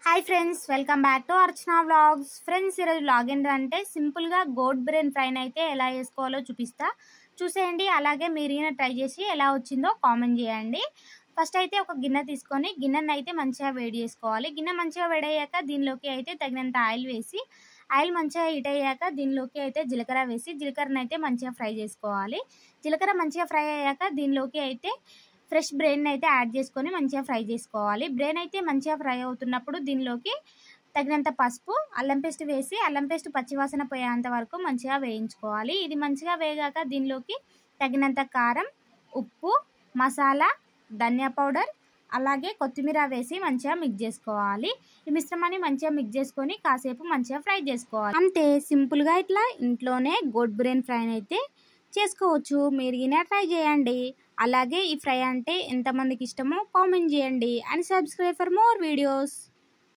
Hi friends, welcome back to Archana vlogs. Friends, ఈరోజు vlog ఏంటంటే సింపుల్గా గోట్ బ్రెయిన్ ఫ్రైని అయితే ఎలా చేసుకోవాలో చూసేయండి. అలాగే మీరు ట్రై చేసి ఎలా వచ్చిందో కామెంట్ చేయండి. ఫస్ట్ అయితే ఒక గిన్నె తీసుకొని గిన్నెని అయితే మంచిగా వేడి చేసుకోవాలి. గిన్నె మంచిగా వేడయ్యాక దీనిలోకి అయితే తగినంత ఆయిల్ వేసి, ఆయిల్ మంచిగా హీట్ అయ్యాక దీనిలోకి అయితే జీలకర్ర వేసి జీలకర్రని అయితే మంచిగా ఫ్రై చేసుకోవాలి. జీలకర్ర మంచిగా ఫ్రై అయ్యాక దీనిలోకి అయితే ఫ్రెష్ బ్రెయిన్ అయితే యాడ్ చేసుకొని మంచిగా ఫ్రై చేసుకోవాలి. బ్రెయిన్ అయితే మంచిగా ఫ్రై అవుతున్నప్పుడు దీనిలోకి తగినంత పసుపు, అల్లం పేస్ట్ వేసి అల్లం పేస్ట్ పచ్చివాసన పోయేంత వరకు మంచిగా వేయించుకోవాలి. ఇది మంచిగా వేగాక దీనిలోకి తగినంత కారం, ఉప్పు, మసాలా, ధనియా పౌడర్, అలాగే కొత్తిమీర వేసి మంచిగా మిక్స్ చేసుకోవాలి. ఈ మిశ్రమాన్ని మంచిగా మిక్స్ చేసుకొని కాసేపు మంచిగా ఫ్రై చేసుకోవాలి. అంతే, సింపుల్గా ఇట్లా ఇంట్లోనే గోట్ బ్రెయిన్ ఫ్రైని అయితే చేసుకోవచ్చు. మీరు ట్రై చేయండి. అలాగే ఈ ఫ్రై అంటే ఎంతమందికి ఇష్టమో కామెంట్ చేయండి. And subscribe for more videos.